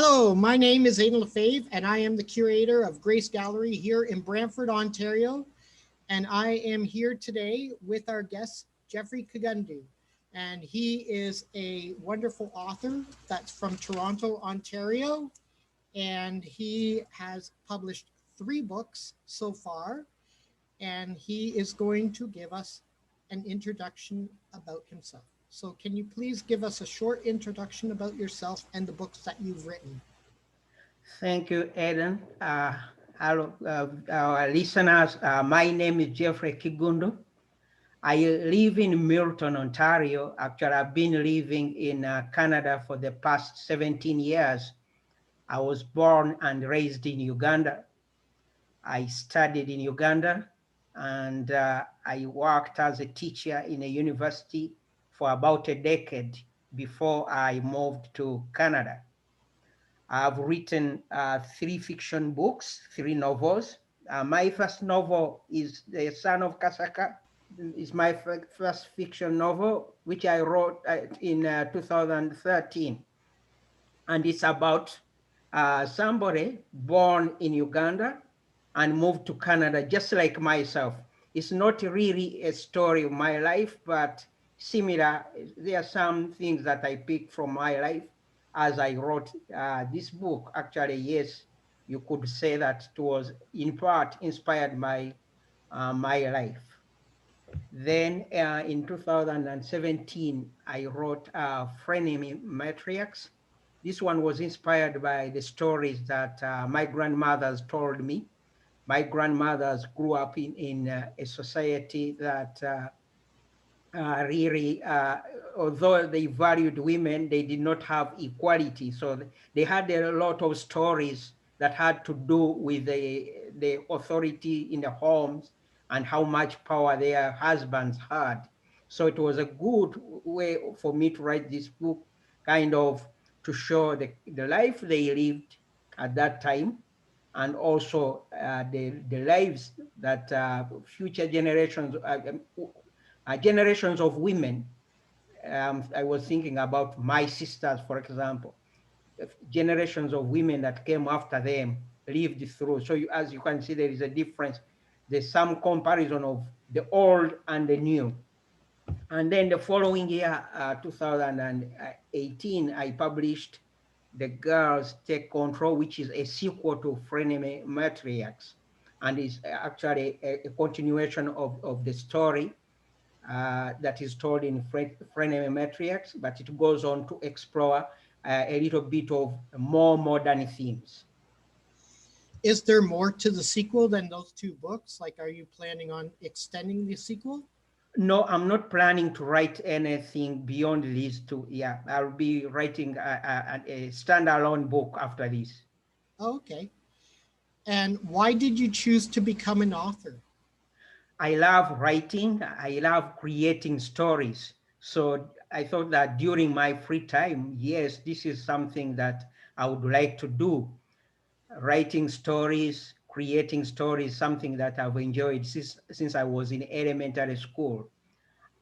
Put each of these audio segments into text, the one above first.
Hello, my name is Aidan Lefebvre, and I am the curator of Grace Gallery here in Brantford, Ontario. And I am here today with our guest, Geoffrey Kiggundu. And he is a wonderful author that's from Toronto, Ontario. And he has published 3 books so far. And he is going to give us an introduction about himself. So, can you please give us a short introduction about yourself and the books that you've written? Thank you, Eden. Hello, our listeners. My name is Geoffrey Kiggundu. I live in Milton, Ontario. Actually, I've been living in Canada for the past 17 years. I was born and raised in Uganda. I studied in Uganda, and I worked as a teacher in a university for about a decade before I moved to Canada. I've written 3 fiction books, 3 novels. My first novel is The Son of Kasaka. It's my first fiction novel, which I wrote in 2013. And it's about somebody born in Uganda and moved to Canada, just like myself. It's not really a story of my life, but similar. There are some things that I picked from my life as I wrote this book. Actually, yes, you could say that it was in part inspired by my life. Then in 2017, I wrote Frenemy Matriarchs. This one was inspired by the stories that my grandmothers told me. My grandmothers grew up in a society that really, although they valued women, they did not have equality. So they had a lot of stories that had to do with the authority in the homes and how much power their husbands had. So it was a good way for me to write this book, kind of to show the life they lived at that time, and also the lives that future generations of women. I was thinking about my sisters, for example, generations of women that came after them lived through. So as you can see, there is a difference. There's some comparison of the old and the new. And then the following year, 2018, I published The Girls Take Control, which is a sequel to Frenemy Matriarchs, and is actually a continuation of the story that is told in Frenemy Matriarchs, but it goes on to explore a little bit of more modern themes. Is there more to the sequel than those 2 books? Like, are you planning on extending the sequel? No, I'm not planning to write anything beyond these 2. Yeah, I'll be writing a standalone book after this. Oh, okay. And why did you choose to become an author? I love writing. I love creating stories. So I thought that during my free time, yes, this is something that I would like to do. Writing stories, creating stories, something that I've enjoyed since I was in elementary school.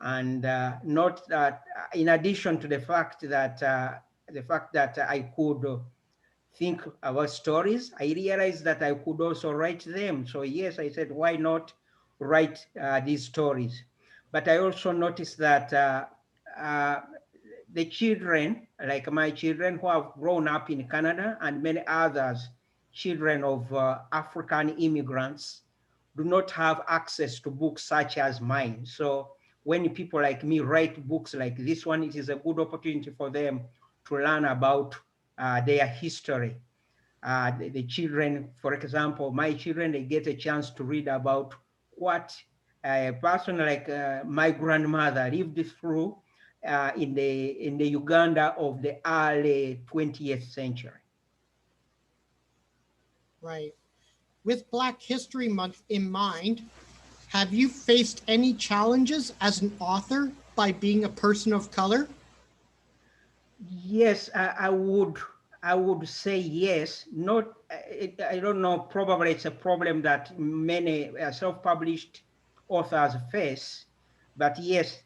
And not that, in addition to the fact that I could think about stories, I realized that I could also write them. So yes, I said, why not write these stories? But I also noticed that uh, the children, like my children who have grown up in Canada and many others, children of African immigrants, do not have access to books such as mine. So when people like me write books like this one, it is a good opportunity for them to learn about their history. The children, for example, my children, they get a chance to read about what a person like my grandmother lived through in the Uganda of the early 20th century. Right. With Black History Month in mind, have you faced any challenges as an author by being a person of color? Yes, I would say yes. Not, I don't know, probably it's a problem that many self-published authors face. But yes,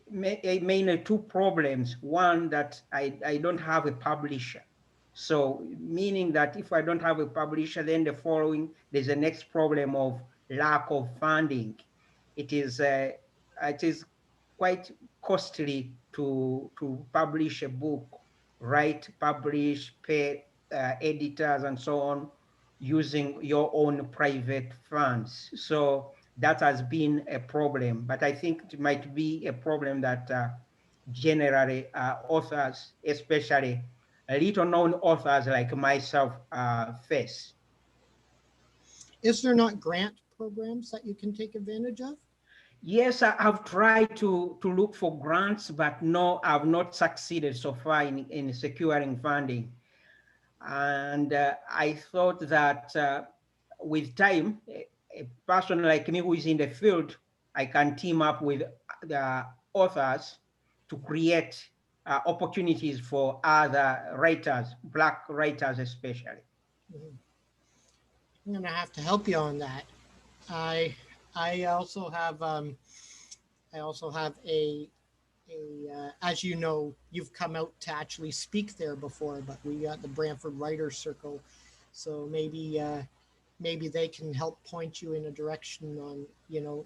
mainly 2 problems. One, that I don't have a publisher. So meaning that if I don't have a publisher, then there's the next problem of lack of funding. It is quite costly to publish a book, write, publish, pay editors and so on, using your own private funds. So that has been a problem, but I think it might be a problem that generally authors, especially little known authors like myself, face. Is there not grant programs that you can take advantage of? Yes, I've tried to look for grants, but no, I've not succeeded so far in securing funding. And I thought that with time, a person like me who is in the field, I can team up with the authors to create opportunities for other writers, Black writers especially. Mhm. I'm gonna have to help you on that. I I also have as you know, you've come out to actually speak there before, but we got the Brantford Writers Circle, so maybe they can help point you in a direction on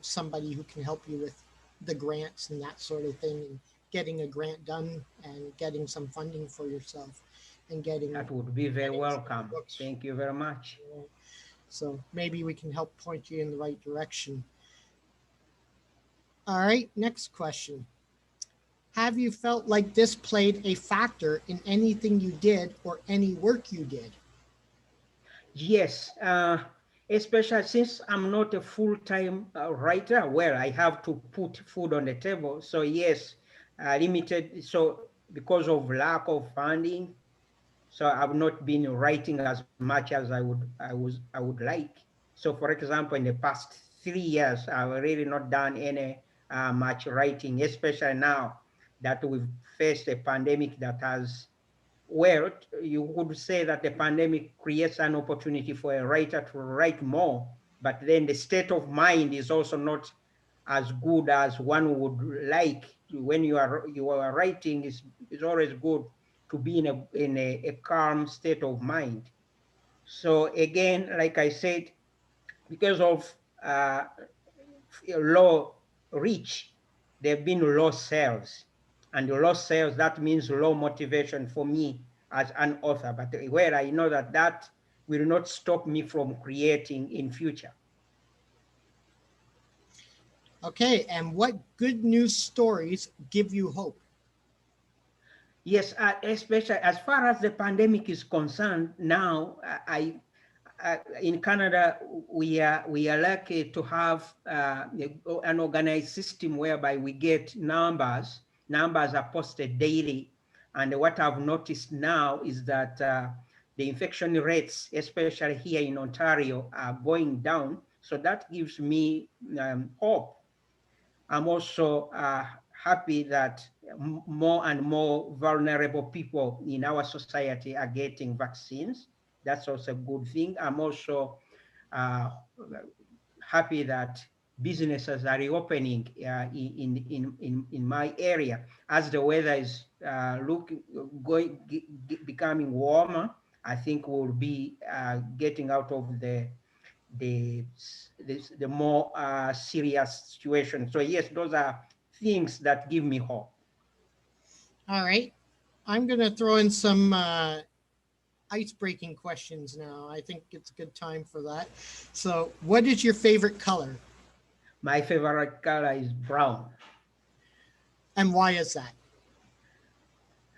somebody who can help you with the grants and that sort of thing, and getting a grant done and getting some funding for yourself and That would be very getting some welcome. books. Thank you very much. So maybe we can help point you in the right direction. All right, next question. Have you felt like this played a factor in anything you did or any work you did? Yes, especially since I'm not a full-time writer, well, I have to put food on the table. So yes, limited. So because of lack of funding, so I've not been writing as much as I would like. So for example, in the past 3 years, I've really not done any much writing, especially now that we've faced a pandemic that has, well, you would say that the pandemic creates an opportunity for a writer to write more, but then the state of mind is also not as good as one would like. When you are writing, is always good to be in a calm state of mind. So again, like I said, because of uh, low reach, there have been low sales. And the low sales, that means low motivation for me as an author. But where I know that will not stop me from creating in future. Okay, and what good news stories give you hope? Yes, especially as far as the pandemic is concerned, now in Canada we are lucky to have an organized system whereby we get numbers. Numbers are posted daily, and what I've noticed now is that the infection rates, especially here in Ontario, are going down. So that gives me hope. I'm also happy that more and more vulnerable people in our society are getting vaccines. That's also a good thing. I'm also uh, happy that businesses are reopening in my area as the weather is becoming warmer. I think we'll be getting out of the the more serious situation. So yes, those are things that give me hope. All right, I'm going to throw in some ice breaking questions now. I think it's a good time for that. So, what is your favorite color My favorite color is brown. and why is that?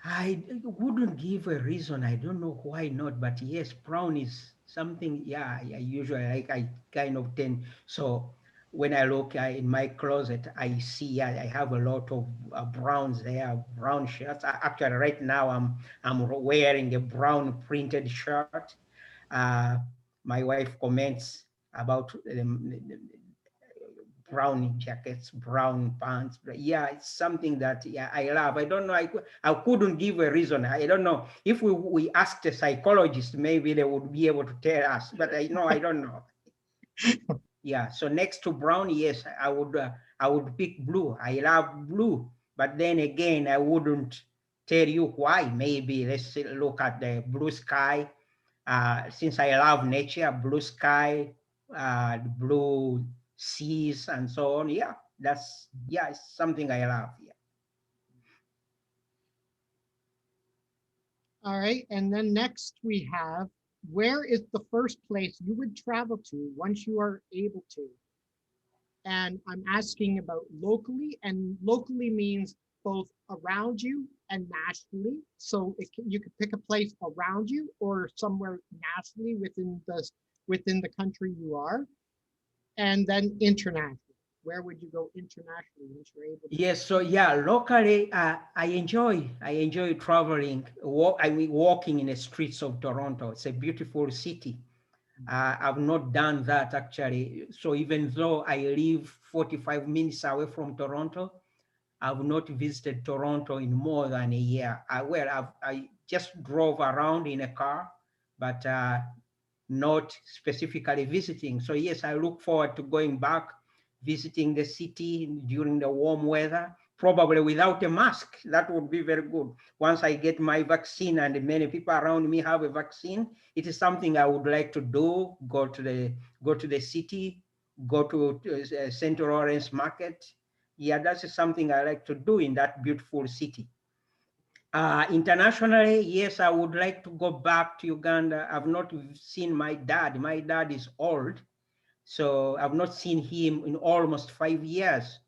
I wouldn't give a reason. I don't know why not, but yes, brown is something. Yeah, I usually like. I kind of tend. So when I look in my closet, I see I have a lot of browns there, brown shirts. Actually, right now I'm wearing a brown printed shirt. Uh, my wife comments about brown jackets, brown pants. But yeah, it's something that, yeah, I love. I don't know. I couldn't give a reason. I don't know. If we asked a psychologist, maybe they would be able to tell us. But I don't know. Yeah. So next to brown, yes, I would pick blue. I love blue. But then again, I wouldn't tell you why. Maybe let's look at the blue sky. Since I love nature, blue sky, blue seas, and so on. Yeah, it's something I love. Yeah. All right. And then next we have, where is the first place you would travel to once you are able to? And I'm asking about locally, and locally means both around you and nationally. So you could pick a place around you or somewhere nationally within the country you are, and then internationally. Where would you go internationally once you're able to? Yes, so yeah, locally, I enjoy traveling. Walking in the streets of Toronto. It's a beautiful city. I've not done that actually. So even though I live 45 minutes away from Toronto, I've not visited Toronto in more than a year. I just drove around in a car, but not specifically visiting. So yes, I look forward to going back, visiting the city during the warm weather, probably without a mask. That would be very good. Once I get my vaccine and many people around me have a vaccine, it is something I would like to do. Go to the city, go to St. Lawrence Market. Yeah, that's something I like to do in that beautiful city. Internationally, yes, I would like to go back to Uganda. I've not seen my dad. My dad is old, so I've not seen him in almost 5 years.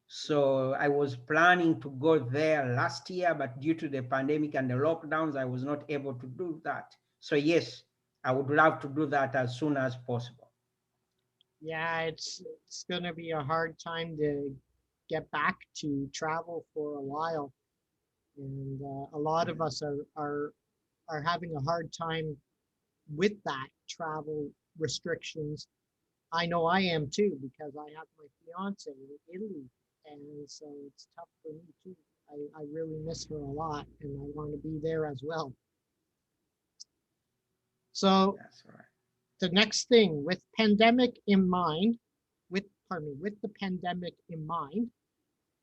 So I was planning to go there last year, but due to the pandemic and the lockdowns, I was not able to do that. So yes, I would love to do that as soon as possible. Yeah, it's gonna be a hard time to get back to travel for a while, and a lot of us are having a hard time with that travel restrictions. I know I am too because I have my fiance in Italy, and so it's tough for me too. I really miss her a lot, and I want to be there as well. So That's right. the next thing, with pandemic in mind, with the pandemic in mind,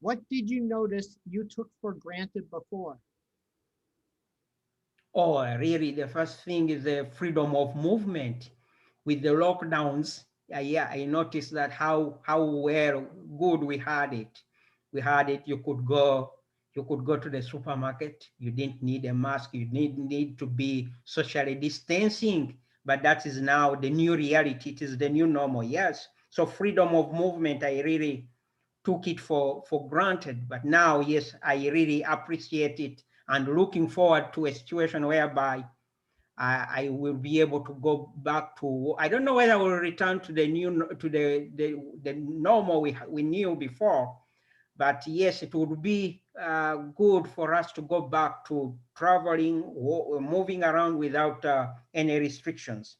what did you notice you took for granted before? Oh, really, the first thing is the freedom of movement. With the lockdowns, yeah, I noticed that how well good we had it. We had it. You could go to the supermarket. You didn't need a mask. You didn't need to be socially distancing. But that is now the new reality. It is the new normal. Yes. So freedom of movement, I really took it for granted. But now, yes, I really appreciate it and looking forward to a situation whereby I will be able to go back to. I don't know whether I will return to the normal we knew before, but yes, it would be good for us to go back to traveling, moving around without any restrictions.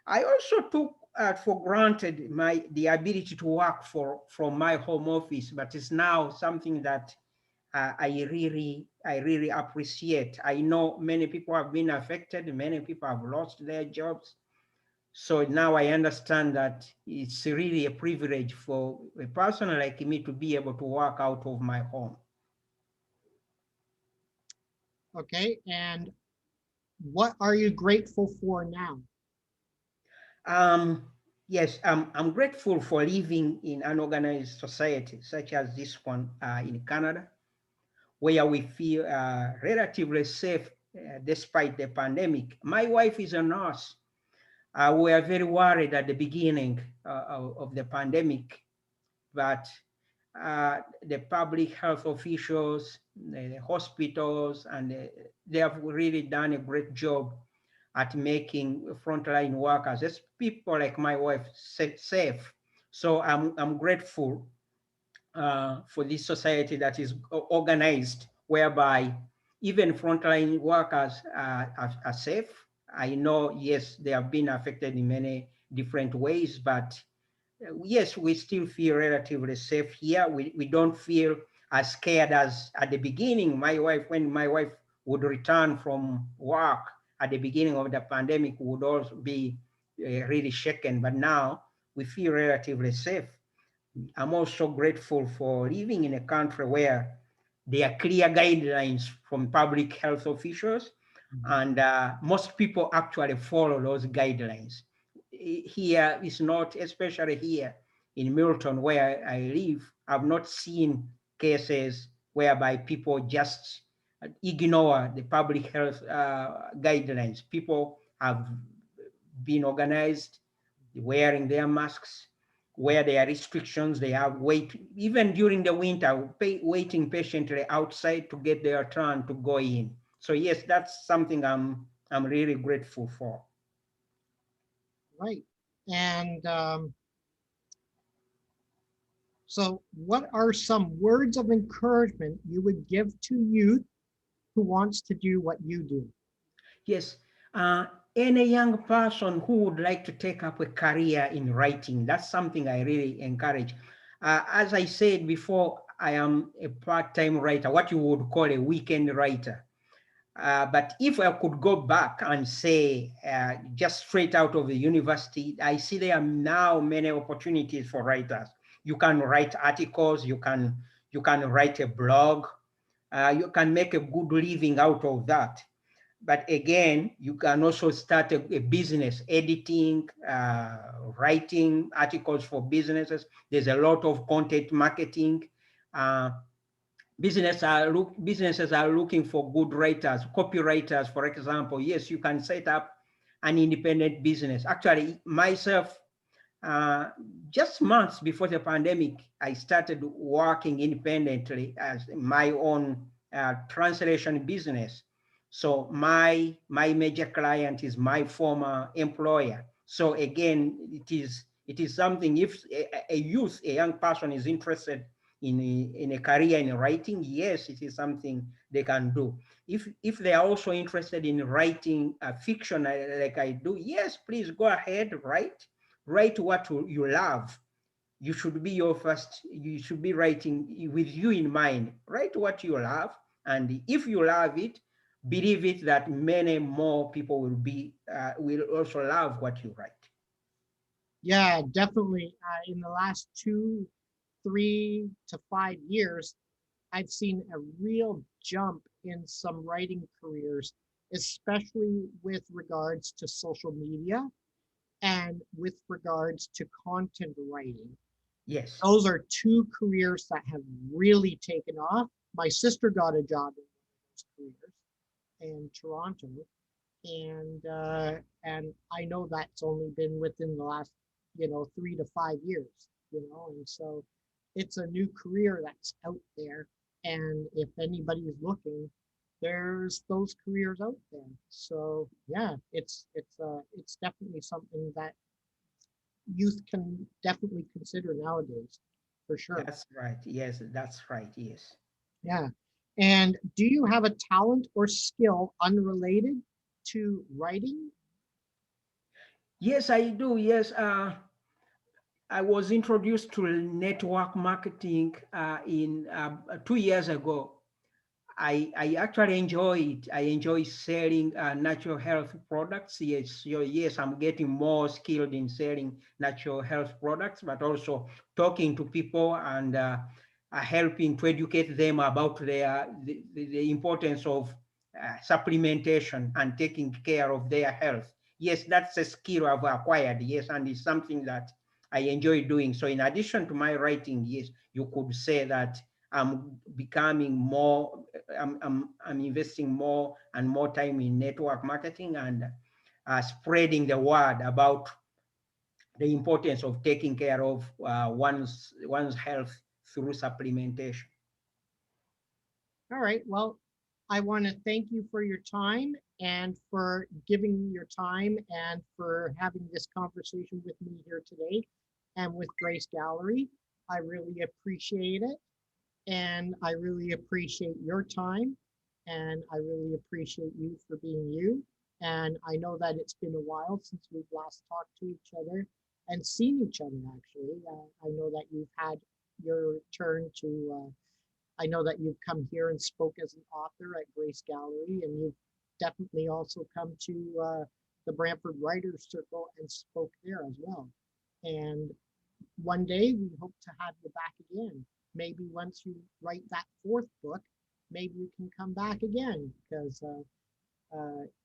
I also took for granted the ability to work from my home office, but it's now something that I really appreciate. I know many people have been affected, many people have lost their jobs. So now I understand that it's really a privilege for a person like me to be able to work out of my home. Okay, and what are you grateful for now? Um, yes, I'm grateful for living in an organized society such as this one in Canada, where we feel relatively safe despite the pandemic. My wife is a nurse. We were very worried at the beginning of the pandemic, but the public health officials, the hospitals, and they have really done a great job at making frontline workers, as people like my wife, safe. So I'm grateful for this society that is organized, whereby even frontline workers are safe. I know, yes, they have been affected in many different ways, but yes, we still feel relatively safe here. We don't feel as scared as at the beginning. When my wife would return from work at the beginning of the pandemic, we would also be really shaken. But now we feel relatively safe. I'm also grateful for living in a country where there are clear guidelines from public health officials, Mhm. and most people actually follow those guidelines. Here is not, especially here in Milton, where I live, I've not seen cases whereby people just ignore the public health guidelines. People have been organized, wearing their masks, where there are restrictions, they have wait, even during the winter, waiting patiently outside to get their turn to go in. So yes, that's something I'm really grateful for. Right. And so, what are some words of encouragement you would give to youth who wants to do what you do? Yes, uh, any young person who would like to take up a career in writing, that's something I really encourage. As I said before, I am a part-time writer, what you would call a weekend writer. But if I could go back and say, just straight out of the university, I see there are now many opportunities for writers. You can write articles, you can write a blog, you can make a good living out of that. But again, you can also start a business, editing, writing articles for businesses. There's a lot of content marketing. Uh, businesses are looking for good writers, copywriters, for example. Yes, you can set up an independent business. Actually, myself, uh, just months before the pandemic, I started working independently as my own translation business. So my major client is my former employer. So again, it is something, if a youth, a young person is interested in a career in writing, yes, it is something they can do. If they are also interested in writing fiction like I do, yes, please go ahead, write what you love. You should be writing with you in mind. Write what you love, and if you love it, believe it that many more people will also love what you write. Yeah, definitely. In the last 2, 3 to 5 years, I've seen a real jump in some writing careers, especially with regards to social media and with regards to content writing. Yes. Those are two careers that have really taken off. My sister got a job in one of those careers in Toronto, and I know that's only been within the last 3 to 5 years, and so it's a new career that's out there, and if anybody's looking, there's those careers out there. So yeah, it's definitely something that youth can definitely consider nowadays, for sure. That's right. Yes, that's right. Yes. Yeah. And do you have a talent or skill unrelated to writing? Yes, I do. Yes. I was introduced to network marketing in 2 years ago. I actually enjoy it. I enjoy selling natural health products. Yes, yes, I'm getting more skilled in selling natural health products, but also talking to people and helping to educate them about the importance of supplementation and taking care of their health. Yes, that's a skill I've acquired. Yes, and it's something that I enjoy doing. So in addition to my writing, yes, you could say that I'm becoming more, I'm investing more and more time in network marketing and spreading the word about the importance of taking care of one's health through supplementation. All right. Well, I want to thank you for your time and for giving me your time and for having this conversation with me here today and with Grace Gallery. I really appreciate it. And I really appreciate your time. And I really appreciate you for being you. And I know that it's been a while since we've last talked to each other and seen each other, actually. I know that you've had your turn to I know that you've come here and spoke as an author at Grace Gallery, and you've definitely also come to the Brantford Writers Circle and spoke there as well. And one day we hope to have you back again. Maybe once you write that fourth book, maybe you can come back again because,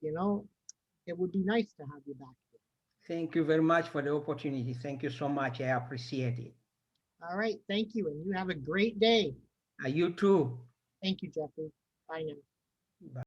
you know, it would be nice to have you back here. Thank you very much for the opportunity. Thank you so much. I appreciate it. All right. Thank you. And you have a great day. You too. Thank you, Geoffrey. Bye now. Bye.